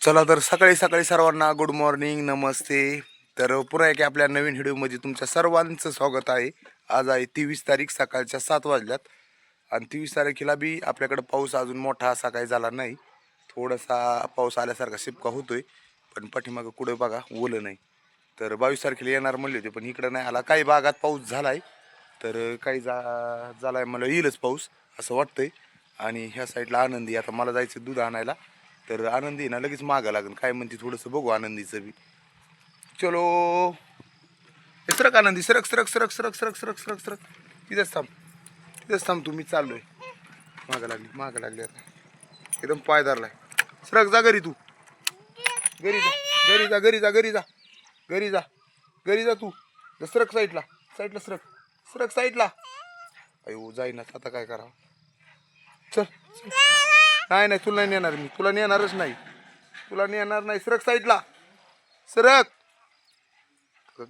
चला तर सकाळी सकाळी सर्वांना गुड मॉर्निंग, नमस्ते. तर पुन्हा एक आपल्या नवीन व्हिडिओमध्ये तुमच्या सर्वांचं स्वागत आहे. आज आहे 23 तारीख, सकाळच्या 7 वाजल्यात. आणि 23 तारखेला बी आपल्याकडे पाऊस अजून मोठा असा काही झाला नाही. थोडासा पाऊस आल्यासारखा शिपका होतोय, पण पाठीमागं कुठं बघा ओलं नाही. तर 22 तारखेला येणार म्हणले होते, पण इकडं नाही आला. काही भागात पाऊस झालाय, तर काही झालाय मला येईलच पाऊस असं वाटतंय. आणि ह्या साईडला आनंदी, आता मला जायचं दूध आणायला, तर आनंदी ना लगेच मागं लागेल. काय म्हणते थोडंसं बघू आनंदीचं बी. चलो सरक आनंदी, सरक सरक सरक सरक सरक सरक सरक सरक. तिथंच थांब, तिथंच थांब, तुम्ही चाललोय. मागं लागली आता, एकदम पाय धरलाय. सरक जा घरी, तू घरी जा, घरी जा, घरी जा, घरी जा, घरी जा, घरी जा तू. सरक साईडला, साईडला सरक, सरक साईडला. अयो जाईना, आता काय करावं. चल नाही नाही, तुला नाही नेणार मी, तुला नेणारच नाही, तुला नेणार नाही. सरक साईडला, सरक.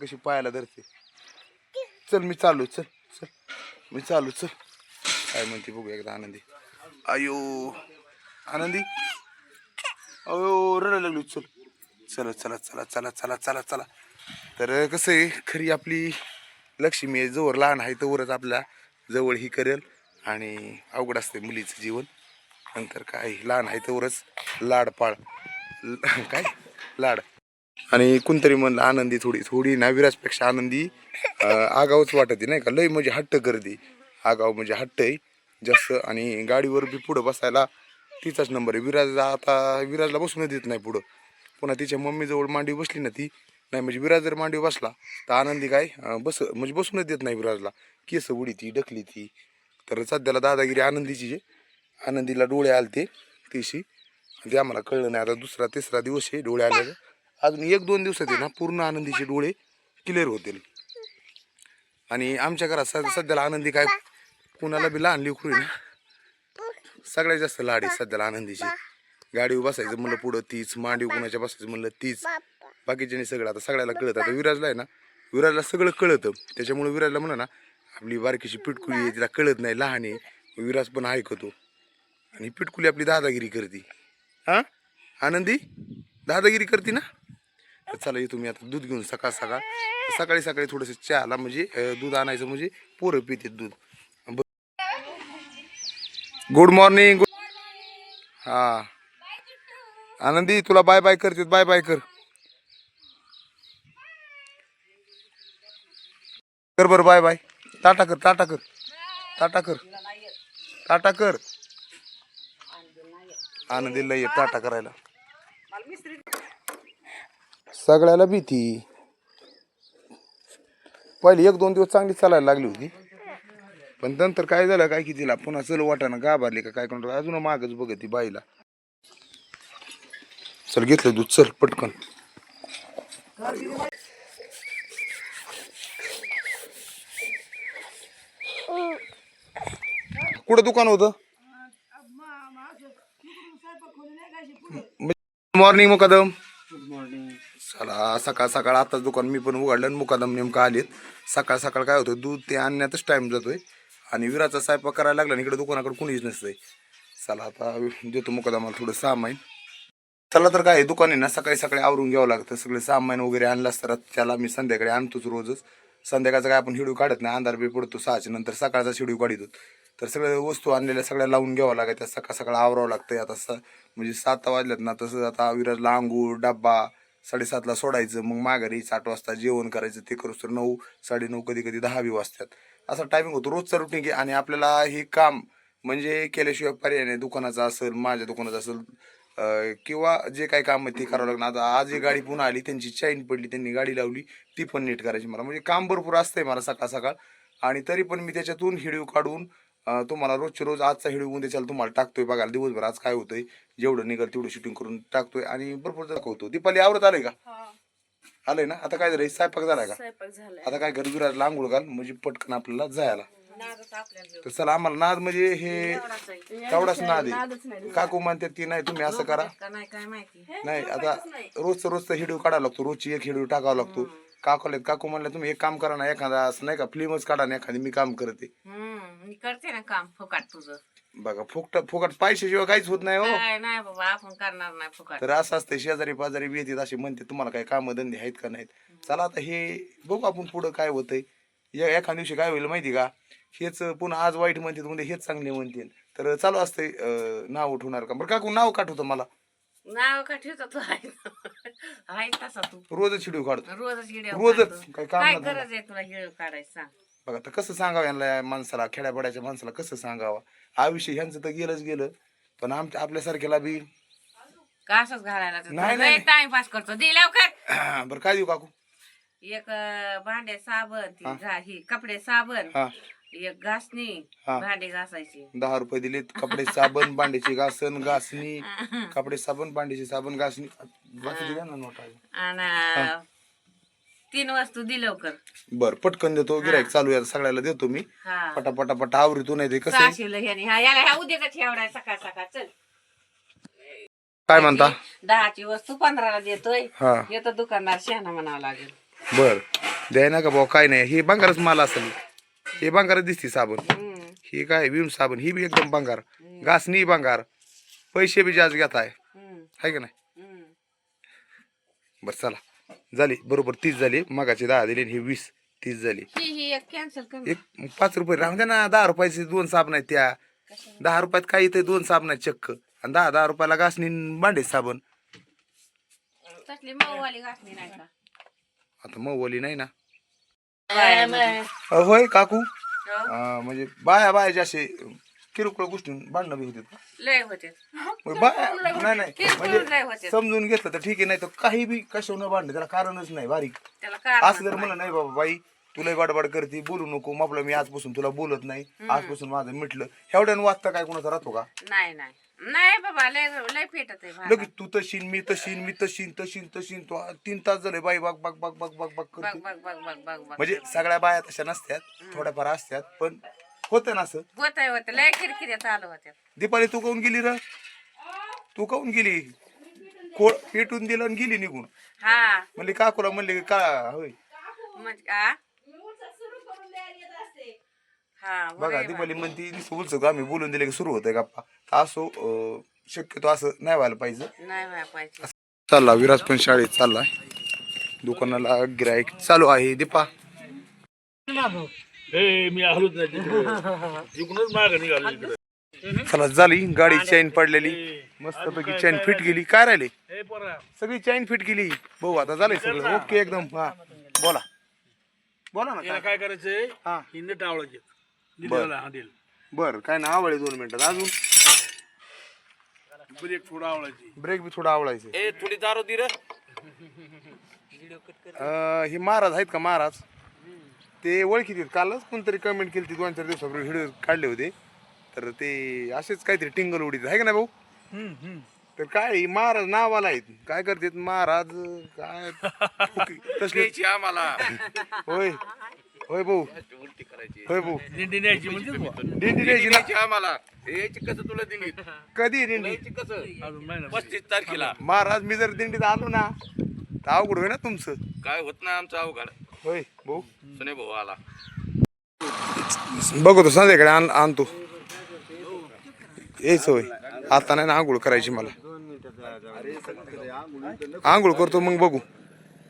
कशी पायाला धरते. चल मी चालू, चल चल मी चालू, चल. काय म्हणते बघू एकदा आनंदी. अयो आनंदी, अयो रडायला लागली. चल चला चला चला चला चला चला चला. तर कसं आहे, खरी आपली लक्ष्मी आहे, जवळ लहान आहे तोवरच आपल्या जवळ ही करेल. आणि अवघड असते मुलीचं जीवन. नंतर काय, लहान आहे तोवरच लाडपाळ, काय लाड. आणि कोणतरी म्हणलं आनंदी थोडी थोडी ना विराजपेक्षा आनंदी आगावच वाटते नाही का. लय म्हणजे हट्ट करते, आगाव म्हणजे हट्ट आहे जास्त. आणि गाडीवर बी पुढं बसायला तिचाच नंबर आहे. विराजला बसूनच देत नाही पुढं. पुन्हा तिच्या मम्मीजवळ मांडी बसली ना ती, नाही म्हणजे विराज जर मांडी बसला तर आनंदी काय म्हणजे बसूनच देत नाही विराजला. केस उडी ती ढकली ती. तर सध्याला दादागिरी आनंदीची जे, आनंदीला डोळे आलते तिशी, ते आम्हाला कळलं नाही. आता दुसरा तिसरा दिवस आहे डोळे आले. अजून 1-2 दिवसात आहे ना पूर्ण आनंदीचे डोळे क्लिअर होतील. आणि आमच्या घरात सध्याला आनंदी काय, कुणाला बी लहान लेकरू आहे ना, सगळ्यात जास्त लाड आहे सध्याला आनंदीची. गाडीवर बसायचं म्हणलं पुढं तीच, मांडीवर कुणाच्या बसायचं म्हणलं तीच. बाकीच्यानी सगळं आता सगळ्याला कळतं. आता विराजला आहे ना, विराजला सगळं कळतं. त्याच्यामुळे विराजला म्हणा ना, आपली बारकीशी पिटकुली आहे, तिला कळत नाही, लहान आहे. विराज पण ऐकतो. आणि पिटकुली आपली दादागिरी करते. हां आनंदी दादागिरी करते ना. तर चला येतो मी आता दूध घेऊन. सकाळ सकाळ सकाळी सकाळी थोडंसं चहाला म्हणजे दूध आणायचं म्हणजे पोरं पिते दूध. Good morning. हां आनंदी तुला बाय बाय करते, बाय बाय कर. कर बरं बाय बाय. टाटा कर, टाटा कर, टाटा कर, टाटा कर. आनंदीला ये टाटा करायला. सगळ्याला भीती. पहिले 1-2 दिवस चांगली चालायला लागली होती, पण नंतर काय झालं काय की तिला पुन्हा चल वाटानं घाबरली का काय करून अजून मागच बघत ती बाईला. चल घेतलं दूध, चल पटकन. कुठं दुकान होतं? मॉर्निंग मुकादम. चला सकाळ सकाळ आताच दुकान मी पण उघडलं आणि मुकादम नेमकं आलेत. सकाळ सकाळ काय होतं, दूध ते आणण्यातच टाइम जातोय. आणि विराचा स्वयंपाक करायला लागला आणि इकडे दुकानाकडे कुणीच नसतंय. चला आता देतो मुकादमाला थोडं सामान. चला तर काय दुकान आहे ना सकाळी सकाळी आवरून घ्यावं लागतं. सगळे सामान वगैरे आणलं असतं त्याला मी संध्याकाळी आणतोच रोजच. संध्याकाळचा काय आपण हिडू काढत नाही, अंधार बी पडतो 6च्या नंतर. सकाळचा शिडू काढतो. तर सगळ्या वस्तू आणलेल्या सगळ्या लावून घ्यावं लागतं. सकाळ सकाळ आवरावं लागतंय. आता म्हणजे 7 वाजल्यात ना, तसं आता विराजला अंघोळ डब्बा 7:30ला सोडायचं. मग माघारी 8 वाजता जेवण करायचं. ते करूच तर 9, 9:30, कधी कधी 10 बी वाजतात. असा टायमिंग होतो रोजचा रुटीन घे. आणि आपल्याला हे काम म्हणजे केल्याशिवाय पर्याय नाही. दुकानाचं असेल, माझ्या दुकानाचं असेल, किंवा जे काही काम आहे ते करावं लागणार. आता आज एक गाडी पुन्हा आली, त्यांची चैन पडली, त्यांनी गाडी लावली, ती पण नीट करायची मला. म्हणजे काम भरपूर असतंय मला सकाळ सकाळ. आणि तरी पण मी त्याच्यातून हिडिओ काढून तुम्हाला रोजचे रोज आजचा हिडिओ उद्या त्याला तुम्हाला टाकतोय बघायला. दिवसभर आज काय होतंय, जेवढं निघाल तेवढं शूटिंग करून टाकतोय आणि भरपूर दाखवतो. दीपाली आवरत आलंय का? आलंय ना. आता काय झालंय, स्वयंपाक झालाय का? आता काय घरी विराजला आंघोळ घाल म्हणजे पटकन आपल्याला जायला. तर चला आम्हाला नाद म्हणजे हे तेवढाच नाद आहे. काकू म्हणतात की नाही तुम्ही असं करा. नाही आता रोजचा हिडिओ काढावा लागतो, रोजची एक हिडिओ टाकावा लागतो. काकू म्हणलं तुम्ही एक काम करा ना, एखादा असं नाही का फिल्मच काढा ना एखादी, मी काम करते. करते ना काम फुकट तुझं. बघा फुकट फुकट पैशाशिवाय काहीच होत नाही हो. काय नाही बाबा आपण करणार नाही फुकट. तर असं असतं शेजारी पाजारी बी येतात असे म्हणते तुम्हाला काही कामं धंदे आहेत का नाहीत. चला आता हे बघू आपण पुढं काय होतंय. एखाद्या दिवशी काय होईल माहिती का, हेच पुन्हा आज वाईट म्हणतात म्हणजे हेच चांगले म्हणतील. तर चालू असतंय नाव उठवणार का. बरं काकू नाव काढतो मला नाव का ठेवतो तू आहे तसा तू रोजच शिडू काढतो रोजच हिडीव रोजच काढतो. काय काम काय नाही. गरज आहे तुला हिडीव काढायचं सांग. बघा आता कसं सांगावं यांना माणसाला खेड्यापाड्याच्या माणसाला कसं सांगावं. आयुष्य ह्यांचं तर गेलंच गेलं पण आमच्या आपल्यासारख्याला बी का असंच घालायला नाही, नाही. टाइमपास करतो दे लवकर. बरं काय देऊ काकू. एक भांडे साबण ही कपडे साबण हा एक घासणी हा. भांडे घासायची 10 रुपये दिलेत. कपडे साबण भांड्याची घासणी कपडे साबण भांड्याची साबण घासणी बाकी दिल्या ना नोटा. आणि 3 वस्तू दि लवकर. बर पटकन देतो. गिराईक चालू आहे सगळ्याला देतो मी. हा पटापटापट आवरीतो नाही ते कसं आहे. 600 ह्याने हा याला ह्या उद्या ठेवडाय सकाळ सकाळ चल. काय म्हणता 10ची वस्तू 15ला देतोय. हा येतो दुकानदार शहाणा म्हणावं लागेल. बर द्याय ना का भाऊ काय नाही. हे बंगारच माल असेल. हे बंगारच दिसते साबण. हम्म. ही काय विम साबण ही बी एकदम बंगार. घासणी बंगार. पैसे बी जास्त घेत आहे हम्म. हाय का नाही. हम्म. बर चला झाली बरोबर 30 झाली. मगाची 10 दिली ही 20 30 झाली. ही एक कॅन्सल कर. एक 5 रुपये राहून द्या ना. 10 रुपयाचे 2 साबण आहेत त्या. 10 रुपयात काही इथे 2 साबण आहेत चक्क. आणि 10 रुपयाला घासणी भांडे साबण. तसली मऊवाली घासणी नाही का. आता मऊवली नाही ना. काय होय काकू हो? म्हणजे बायाचे असे किरकोळ गोष्टी भांडणं बी होतात. लय होते बाया नाही नाही किरकोळ लय म्हणजे होते. समजून घेतलं तर ठीक आहे. नाही तर काही बी कशावर न भांडणं त्याला कारणच नाही बारीक. त्याला काय असं जर म्हणलं नाही बाबा बाई तुला बडबड करते बोलू नको आपलं मी आजपासून तुला बोलत नाही आजपासून माझं मिटलं एवढ्यानं वाचता काय कोणाचा राहतो का. नाही नाही नाही बाबा लय लय पेटत आहे भांडण. लगेच तू तशीन मी तशीन मी तशीन तशीन तशीन तो 3 तास झाले बाई बघ बघ बघ बघ बघ बघ बघ करते. बघ बघ बघ बघ बघ म्हणजे सगळ्या बाया तशा नसत्यात थोड्याफार असत्यात पण होतं ना असं. होत लय किरकिऱ्या चालू होत्या. दीपाली तू काऊन गेली र. तू काऊन गेली कोळ पेटून दिलं आणि गेली निघून. हा म्हणले काकूला म्हणले का होय. म्हणजे आ हा बघा दीपाली म्हणती उलच आम्ही बोलून दिले की सुरू होतंय गप्पा. असो शक्यतो असं नाही व्हायला पाहिजे. नाही व्हायला पाहिजे. चालला विराज पण शाळेत चाललाय. दुकानाला गिराईक चालू आहे. दीपा मी आलोच नाही तिकडूनच माग निघालो इकडे. चला झाली गाडी चैन पडलेली मस्त पैकी चैन फिट गेली. काय राहिले हे पोरा सगळी चैन फिट गेली भाऊ. आता झालंय सगळं ओके एकदम. हा बोला बोला ना याला काय. काय करायचंय हा हिंद टावळायचे हांडील बर काय ना आवळे 2 मिनिटात अजून ब्रेक थोडा आवळायची. ब्रेक बी थोडा आवळायचं. ए थोडी दारू दे रे. हे महाराज आहेत का महाराज ते ओळखीत आहेत. कालच कोणतरी कमेंट केली 2-4 दिवसापूर्वी व्हिडिओ काढले होते. तर ते असेच काहीतरी टिंगल उडीत आहे का नाही भाऊ. तर काय महाराज नावाला आहेत काय करतात महाराज काय तसले आम्हाला होय होय भाऊ होय भाऊ दिंडी न्यायची म्हणजे दिंडी द्यायची ना. आम्हाला यायची कसं तुला दिंडी कधी दिंडी कसं अजून महिना 35 तारखेला महाराज मी जर दिंडीत आलो ना तर अवघड होय ना तुमचं. काय होत नाही आमचं अवघड. होय भाऊ सुने भाऊ आला बघतो संध्याकाळी आणतो यायचं होय. आता नाही ना आंघोळ करायची मला. आंघोळ करतो मग बघू.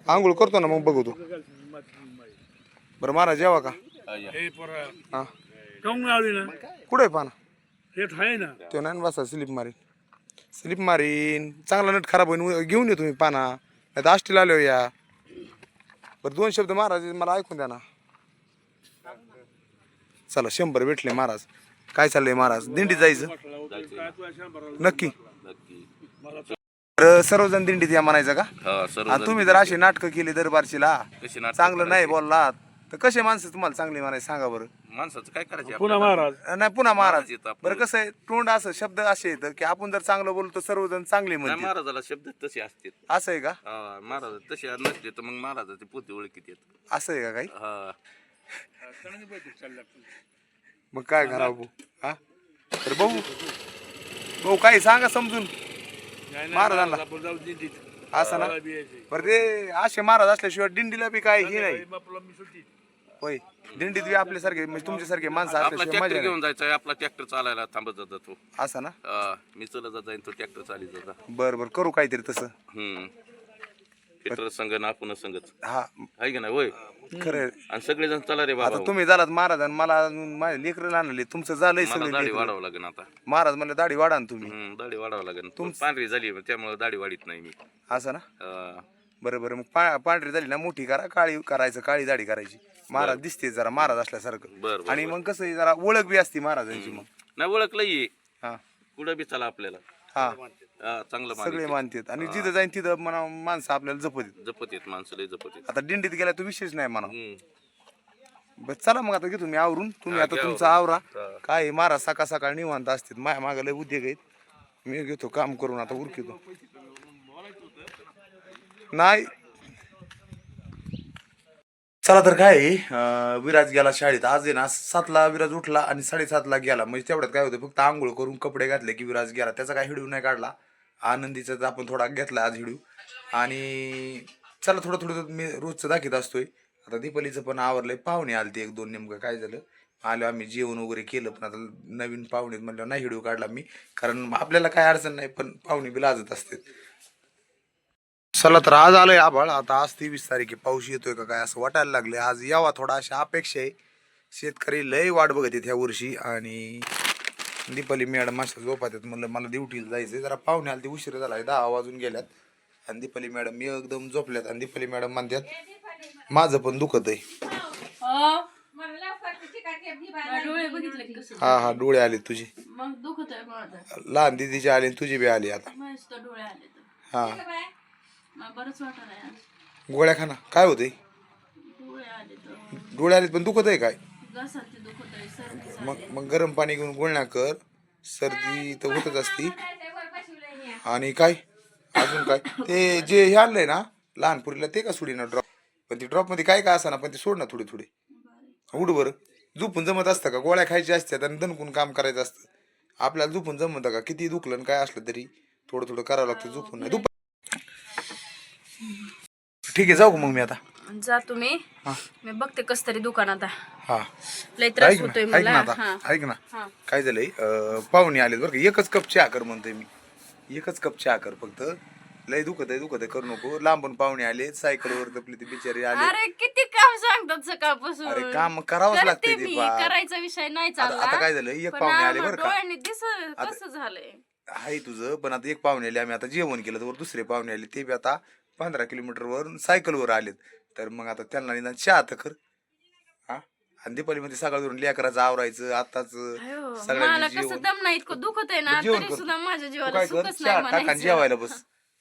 आंघोळ करतो ना मग बघू तू. बरं महाराज जेवा का. हे पोरा हा काऊन आली ना कुठे पाना हे आहे ना तो नाही बसा स्लिप मारीन चांगला नट खराब होईन घेऊन येतो मी पाना नाही तर आष्टीला आलो या. बरं 2 शब्द महाराज मला ऐकून द्या ना. चला 100 भेटले महाराज. काय चाललंय महाराज दिंडीत जायचं नक्की. बरं सर्वजण दिंडीत या म्हणायचं का. आणि तुम्ही जर अशी नाटकं केली दरबारचीला चांगलं नाही बोललात तर कसे माणसं तुम्हाला चांगली म्हणायचं सांगा बरं. माणसाचं काय करायचं पुन्हा महाराज नाही पुन्हा महाराज येतं आपलं. बरं कसं आहे तोंड असं शब्द असे येतं की आपण जर चांगलं बोलतो तर सर्वजण चांगले नाही, म्हणतात. महाराजाला शब्द तसे असतात. असं आहे का. महाराज तसे नसते तर मग महाराजाचे पोते ओळखीत येत. असं आहे का काही. हा मग काय करावं भाऊ. हा तर भाऊ भाऊ काही सांगा समजून महाराजांना आपण जाऊ दिंडीत. असं ना. मला बी यायचंय. बरं ते असे महाराज असल्याशिवाय दिंडीला बी काय हे नाही. बापूला मी सुट्टी होय दिंडीत बी आपल्यासारखे म्हणजे तुमच्यासारखे माणसं आपला असल्याशिवाय ट्रॅक्टर मजा घेऊन जायचा आपला ट्रॅक्टर चालायला थांबत जातो तो नाही असं ना मी चलत जाईन तो ट्रॅक्टर चालित जाता बरं बरं करू काहीतरी तसं पेट्रोल संघ ना आपण संगत हा आहे की नाही होय खरं आहे. आणि सगळेजण चला रे बाबा आता तुम्ही झालात महाराज आणि मला माझे लेकरं आणले तुमचं झालंय मला सगळे दाढी लेकरं. वाढावं लागेल आता महाराज म्हणलं दाढी वाढा ना तुम्ही दाढी वाढावं लागेल पांढरी झाली त्यामुळे दाढी वाढीत नाही मी असं ना बरं बरं मग पांढरी झाली ना मोठी करा काळी करायचं काळी दाढी करायची महाराज दिसते जरा महाराज असल्यासारखं बरं आणि मग कसं आहे, जरा ओळख बी असते महाराजांची मग नाही ओळखलं ये हा कुठं बी चला आपल्याला हा चांगलं सगळे मानतात आणि जिथं जाईन तिथं म्हणा माणसं आपल्याला जपत जपत येत माणसं लय जपत येत आता दिंडीत गेला तो विशेष नाही म्हणा बस चला मग आता घेतो मी आवरून तुम्ही आता घ्या तुमचा आवरा काय आहे, महाराज सकाळ सकाळ निवांत असतात माया मागं लय उद्योग आहेत मी घेतो काम करून आता उरकितो नाही चला तर काय आहे, विराज गेला शाळेत आज आहे ना 7ला विराज उठला आणि 7:30ला गेला म्हणजे तेवढ्यात काय होतं फक्त आंघोळ करून कपडे घातले की विराज गेला त्याचा काय हिडू नाही काढला आनंदीचा तर आपण थोडा घेतला आज हिडू आणि चला थोडं थोडं मी रोजचं दाखवत असतोय आता दीपालीचं पण आवरलंय पाहुणे आलते 1-2 नेमकं काय झालं आलो आम्ही जेवण वगैरे केलं पण आता नवीन पाहुणे म्हणल्यावर नाही हिडू काढला मी कारण आपल्याला काय अडचण नाही पण पाहुणे बी लाजत असते चला तर आज आलोय आभाळ आता आज 23 तारीख आहे पाऊस येतोय का काय असं वाटायला लागले आज यावा थोडा अशा अपेक्षा आहे शेतकरी लय वाट बघत आहेत ह्या वर्षी आणि दीपाली मॅडम अशा झोपात आहेत म्हणलं मला ड्युटीला जायचंय जरा पाहुणे आले ते उशीर झाला 10 वाजून गेल्यात आणि दीपाली मॅडम मी एकदम झोपल्यात आणि दीपाली मॅडम म्हणतात माझं पण दुखत आहे डोळे बघितले की कसं हा हा डोळे आले तुझे मग दुखत आहे माझं लहान दिदीचे आले आणि तुझे बी आले आता मस्त डोळे आले तर हा मला बरंच वाटत आहे गोळ्या खाना काय होते डोळे आले तर डोळे आले पण दुखत आहे काय घसात दुखत आहे सर्दी मग गरम पाणी घेऊन गुळण्या कर सर्दी तर होतच असती आणि काय अजून काय ते जे हे आणलंय ना लहानपुरीला ते का सोडी ना ड्रॉप पण ती ड्रॉप मध्ये काय काय असं ना पण ते सोड ना थोडे थोडे उड बरं झोपून जमत असतं का गोळ्या खायच्या असतात आणि दणकून काम करायचं असतं आपल्याला झोपून जमतं का किती दुखलं काय असलं तरी थोडं थोडं करावं लागतं झोपून नाही ठीक आहे जाऊ का मग मी आता जा तुम्ही मी बघते कस तरी दुकानात हा लय त्रास ऐक होतोय ना ऐक ना मला आता ऐक ना काय झालंय पाहुणे आले बरं का एकच कप चहा कर म्हणतोय मी एकच कप चहा कर फक्त लय दुखत आहे करू नको लांबून पाहुणे आले सायकलवर तपले ते बिचारे आले अरे किती काम सांगतात सकाळपासून अरे काम करावंच करते लागतंय मी दीपा करायचा विषय नाही चालला आता काय झालं एक पण पाहुणे आले आम्हाला बरं का डोळ्यांनी कसं झालंय आहे तुझं पण आता एक पाहुणे आले आम्ही आता जेवण केलं तर दुसरे पाहुणे आले ते बी आता 15 किलोमीटरवर सायकलवर आलेत तर मग आता त्यांना निदान चहा तर कर हा आणि दीपावलीमध्ये सकाळ धरून लेकराचं आवरायचं आताच मला सगळ्यांनी कसं जेवण दम नाही इतकं दुखत आहे ना जेवण तरी कर. सुद्धा माझ्या तू जीवाला काय कर सुखच चहा नाही टाक आणि म्हणायचं जेवायला बस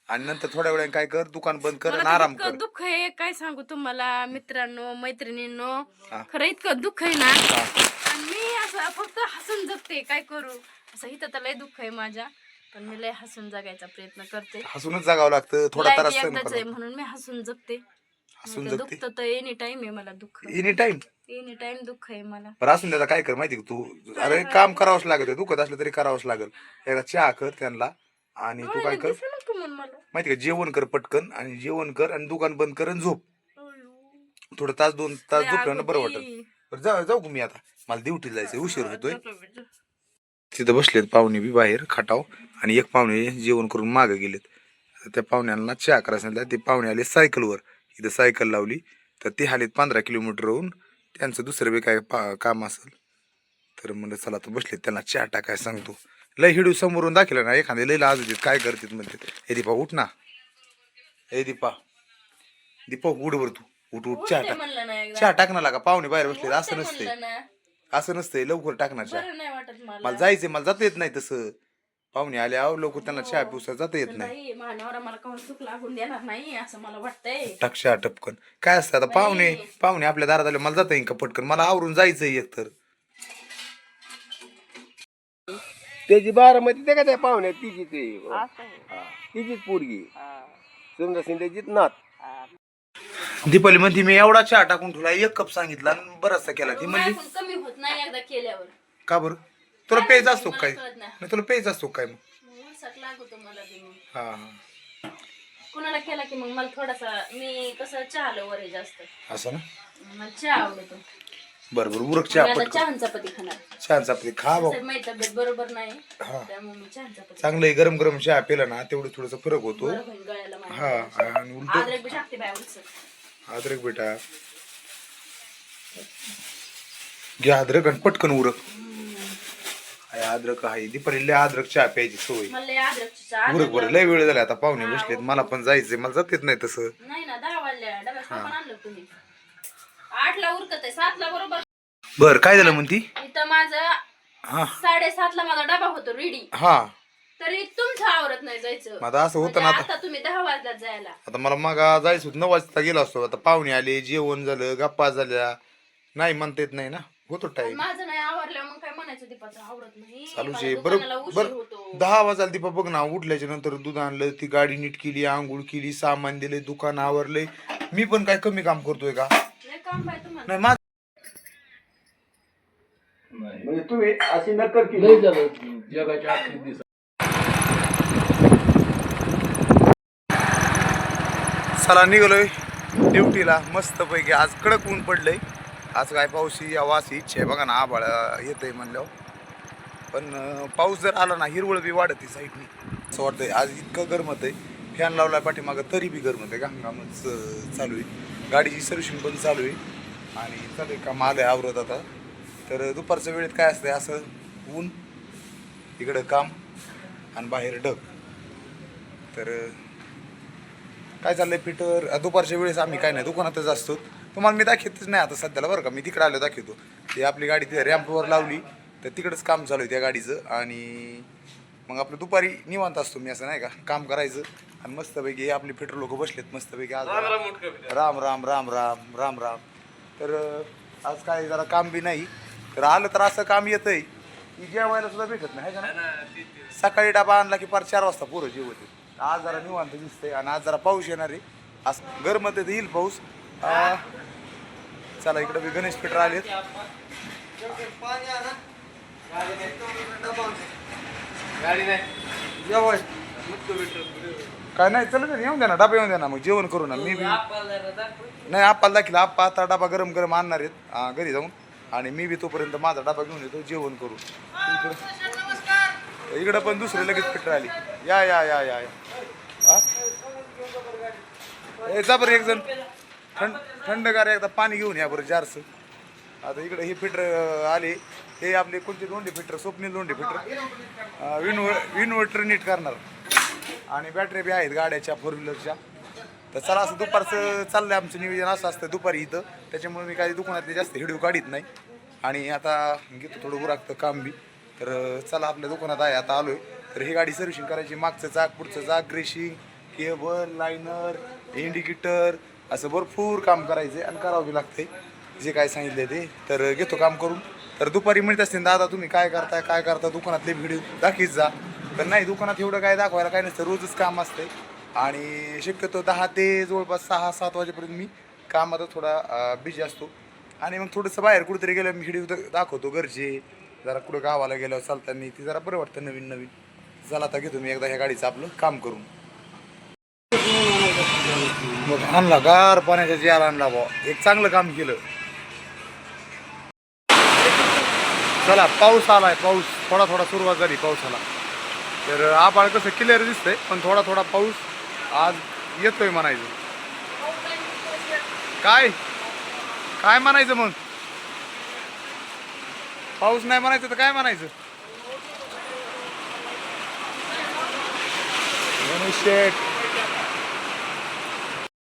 आणि नंतर थोड्या वेळाने काय कर दुकान बंद कर आणि मला तर आराम इतकं कर दुःख आहे काय सांगू तुम्हाला मित्रांनो मैत्रिणींनो हा. खरं इतकं दुःख आहे ना आणि मी असं फक्त हसून जगते काय करू असं इथं तर लय दुःख आहे माझ्या पण मी लय हसून जगायचा प्रयत्न करते हसूनच जागावं लागतं थोडा Life त्रास सहन एकदाच आहे करावं. म्हणून मी हसून जगते हसून नाहीतर जगते दुखतं तर एनी टाइम आहे मला दुःख एनी टाइम एनी टाइम दुःख आहे मला बरं असून त्याचा काय कर माहिती का तू अरे काम करावंच लागत दुखत असलं तरी करावंच लागल एकदा चहा कर त्यांना आणि तू काय कर दिसलं नको म्हणून मला माहिती का जेवण कर पटकन आणि जेवण कर आणि दुकान बंद कर आणि झोप थोडं तास 2 तास झोपलं ना बरं वाटेल बरं जाऊ का मी आता मला ड्युटीला जायचं उशीर होतोय तिथं बसलेत पाहुणे बी बाहेर खाटाव आणि एक पाहुणे जेवण करून मागे गेलेत त्या पाहुण्यांना चहा करायला सांगितलं ते पाहुणे आले सायकलवर इथं सायकल लावली तर ते आलेत 15 किलोमीटरहून त्यांचं दुसरं बी काय काम असेल तर म्हणलं चला तर बसलेत त्यांना चहा टाकायला सांगतो लय हिडू समोरून दाखवलं ना एखादे लय लाज होते काय करतात म्हणते हे दीपा उठ ना हे दीपा उठ बर तू उठ चहा टाक म्हणलं ना एकदा चहा टाकणार लागा पाहुणे बाहेर बसले असं म्हणलं नसतंय ना असं नसतंय लवकर टाकणार चहा बरं नाही वाटत मला मला जायचंय मला जाता येत नाही तसं पाहुणे आले आहो लवकर त्यांना चहा पिवसा जाता येत नाही नाही मानवाला मला कोण सुख लागून देणार नाही असं मला वाटतंय टाक चहा टपकन काय असतं आता पाहुणे आपल्या दारात आले मला जाता येईल का पटकन मला आवरून जायचंय एक तर त्याची बारामती ते का त्या पाहुण्यात तिचीच तिचीच पोरगी सुंदर शिंदेचीच नात दीपाली म्हणते मी एवढा चहा टाकून ठेवला 1 कप सांगितला आणि बराचसा केला ती म्हणजे पण कमी होत नाही एकदा केल्यावर का बरं तुला प्यायचा असतो मला काय कळत नाही. नाही तुला प्यायचा असतो काय मग उलसाक लागतो मला ते मग हा हा कुणाला केला की मग मला थोडासा मी कसं चहा वर आहे जास्त असं ना मला चहा आवडतो. बरं बरं उरक चहा मी आता पटकन. चहा चपाती खाणार. चहा चपाती खा भाऊ. साहेब, माझी तब्येत बरोबर नाही हा. त्यामुळे मी चहा चपाती चांगलं गरम गरम चहा पिला ना तेवढं थोडंसं फरक होतो. बरं होईल गळ्याला माझ्या. हा आणि उलट आद्रक बी टाकते बाय उलसर. अद्रक बेटा घ्या अद्रक आणि पटकन उरक. अद्रक आहे दुपारी लय अद्रक चहा प्यायची सवय. मला लय अद्रकची चहा. उरक बरं लय वेळ झाला आता पाहुणे बसलेत मला पण जायचंय मला जात येत नाही तसं. नाही ना 10 वाजल्या डब्यात पण आणलं तुम्ही. 8ला उरकत आहे 7ला बरोबर. बर काय झालं म्हणती. इथं माझं हा 7:30ला माझा डबा होतो रेडी. हा तरी तुमचं आवरत नाही जायचं. आता असं होतं ना म्हणजे आता तुम्ही 10 वाजल्यात जायला. आता मला मग जायचं होतं 9 वाजता गेलो असतो. आता पाहुणे आले जेवण झालं गप्पा झाल्या नाही म्हणता येत नाही ना होतो टाइम माझं नाही आवरलं मग काय म्हणायचं दीपाचं आवरत नाही. चालूच मला आहे. दुकानाला बरं उशीर बरं होतो. 10 वाजायला दीपा बघ ना उठल्याच्या नंतर दूध आणलं ती गाडी नीट केली आंघोळ केली सामान दिले दुकान आवरले. मी पण काय कमी काम करतोय का. लय काम आहे तुम्हाला. नाही माझ म्हणजे तुम्ही अशी नक्कल केली. जगाच्या आखरी दिवस चला निघालोय ड्युटीला मस्तपैकी. आज कडक ऊन पडलंय. आज काय पाऊस यावाची इच्छा आहे बघा ना आभाळ येतंय म्हणल्यावर. पण पाऊस जर आला ना हिरवळ बी वाढते साईडनी असं वाटतंय. आज इतकं गरमत आहे फॅन लावला पाठीमागं तरी बी गरमत आहे. घामघामच चालू आहे. गाडीची सर्व्हिसिंग पण चालू आहे आणि चालू आहे काम आलं आहे आवरत आता. तर दुपारच्या वेळेत काय असतंय असं ऊन इकडं काम आणि बाहेर ढग. तर काय चाललंय फिटर दुपारच्या वेळेस आम्ही काय नाही दुकानातच असतो. तुम्हाला मी दाखवतच नाही आता सध्याला बरं का. मी तिकडे आलो दाखवतो. ते आपली गाडी तिथे रॅम्पवर लावली तर तिकडंच काम चालू आहे त्या गाडीचं. आणि मग आपलं दुपारी निवांत असतो मी असं नाही का काम करायचं आणि मस्तपैकी हे आपले फिटर लोक बसलेत मस्तपैकी. आज राम राम राम राम राम राम. तर आज काय जरा काम बी नाही तर आलं तर असं काम येतंय की जेवायला सुद्धा भेटत नाही है का. सकाळी डबा आणला की पार 4 वाजता पोरं जेवते. आज जरा निवांत दिसतंय आणि आज जरा पाऊस येणार आहे. असं गरमत येईल पाऊस. चला इकडे बी गणेश फिटर आलेत. काय नाही चल येऊन द्या ना डबा येऊन द्या ना मग जेवण करू ना. मी बी नाही आप्पाला दाखिला आप्पा आता डबा गरम गरम आणणार आहेत घरी जाऊन आणि मी बी तोपर्यंत माझा डबा घेऊन येतो जेवण करू. इकडं पण दुसरे लगेच फिटर आली. या या या या या जा बरं एक जण थंडगार एकदा पाणी घेऊन या बरं जारसं. आता इकडे हे फिटर आले हे आपले कोणते Donde fitter Swapnil Donde fitter inverter नीट करणार आणि बॅटरी बी आहेत गाड्याच्या 4 व्हीलरच्या. तर चला असं दुपारचं चाललं आहे आमचं नियोजन असं असतं दुपारी इथं. त्याच्यामुळे मी काही दुकानातले जास्त व्हिडिओ काढत नाही आणि आता घेतो थोडं उरागतं काम बी. तर चला आपल्या दुकानात आहे आता आलोय. तर ही गाडी सर्व्हिसिंग करायची मागचं चाक पुढचं चाक ग्रेशिंग केबल लायनर इंडिकेटर असं भरपूर काम करायचं आणि करावं बी लागतंय जे काय सांगितलं ते. तर घेतो काम करून. तर दुपारी म्हणत असतील दादा तुम्ही काय करता दुकानातले व्हिडिओ दाखवीत जा. तर नाही दुकानात एवढं काय दाखवायला काय नसतं रोजच काम असतंय आणि शक्यतो 10 ते जवळपास 6-7 वाजेपर्यंत मी कामात थोडा बिझी असतो. आणि मग थोडंसं बाहेर कुठेतरी गेलं मी व्हिडिओ दाखवतो घरचे जरा कुठं गावाला गेल्यावर चालताना ती जरा बरं वाटतं नवीन नवीन. चला आता घेतो मी एकदा ह्या गाडीचं आपलं काम करून. मग आणला गार पाण्याचा जार आणला बा एक चांगलं काम केलं. चला पाऊस आलाय पाऊस थोडा थोडा सुरुवात झाली पावसाला. तर आभाळ कसं क्लिअर दिसतंय पण थोडा थोडा पाऊस आज येतोय म्हणायचं. काय काय म्हणायचं मग पाऊस नाही म्हणायचं तर काय म्हणायचं.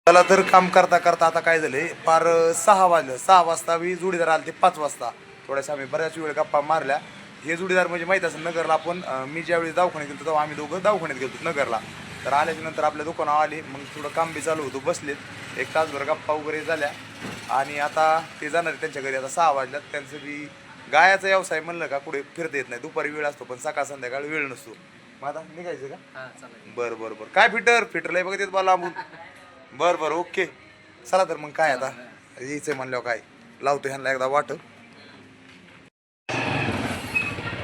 चला तर काम करता करता आता काय झालंय पार 6 वाजलं. 6 वाजता बी जोडीदार आले ते 5 वाजता. थोड्याशा आम्ही बऱ्याच वेळ गप्पा मारल्या. हे जोडीदार म्हणजे माहीत असेल नगरला आपण मी ज्यावेळी दवाखान्यात गेलो तेव्हा आम्ही दोघं दवाखान्यात गेलो नगरला. तर आल्याच्या नंतर आपल्या दुकानावर आले मग थोडं काम बी चालू होतं बसलेत 1 तासभर गप्पा वगैरे झाल्या आणि आता ते जाणार त्यांच्या घरी. आता 6 वाजल्यात. त्यांचं बी गायाचा व्यवसाय म्हणलं का कुठे फिरता येत नाही दुपारी वेळ असतो पण सकाळ संध्याकाळ वेळ नसतो. मग आता निघायचं का. बरं बरं बरं काय फिटरला बघत येत मला लांबून. बरं बरं ओके चला तर मग काय आता यायचंय म्हणल्यावर काय लावतो ह्यांना एकदा वाट.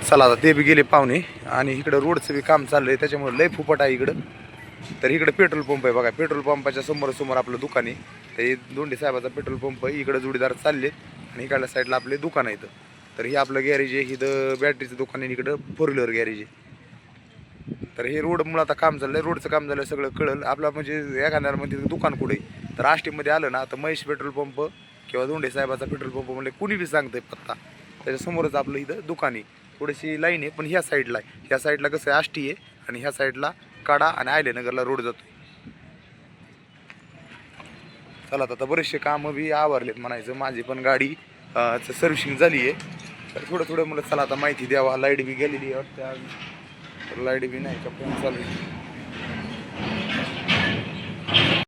चला आता ते बी गेले पाहुणे आणि इकडं रोडचं बी काम चाललंय त्याच्यामुळे लय फुपट आहे इकडं. तर इकडे पेट्रोल पंप आहे बघा. पेट्रोल पंपाच्या समोर आपलं दुकान आहे. ते दोंडे साहेबाचा पेट्रोल पंप आहे. इकडे जोडीदार चाललेत आणि इकडल्या साईडला आपले दुकान आहे. तर हे आपलं गॅरेज आहे. इथं बॅटरीचं दुकान आहे. इकडं 4 व्हीलर गॅरेज आहे. तर हे रोडमुळं आता काम चाललंय. रोडचं काम झालं सगळं कळलं आपला म्हणजे एखाद्याला म्हणजे दुकान कुठे आहे. तर आष्टीमध्ये आलं ना तर महेश पेट्रोल पंप किंवा दोंडे साहेबाचा पेट्रोल पंप म्हणजे कुणी बी सांगतंय पत्ता. त्याच्यासमोरच आपलं इथं दुकान आहे. थोडीशी लाईन आहे पण ह्या साईडला आहे. ह्या साईडला कसं आहे आष्टी आहे आणि ह्या साईडला काडा आणि आयलेनगरला रोड जातो. चला आता बरेचसे कामं बी आवरलेत म्हणायचं. माझी पण गाडी सर्व्हिसिंग झाली आहे. तर थोडं मला चला आता माहिती द्यावा. लाईट बी गेलेली आहे वाटतं. लाईट बी नाही का फोन चालू आहे.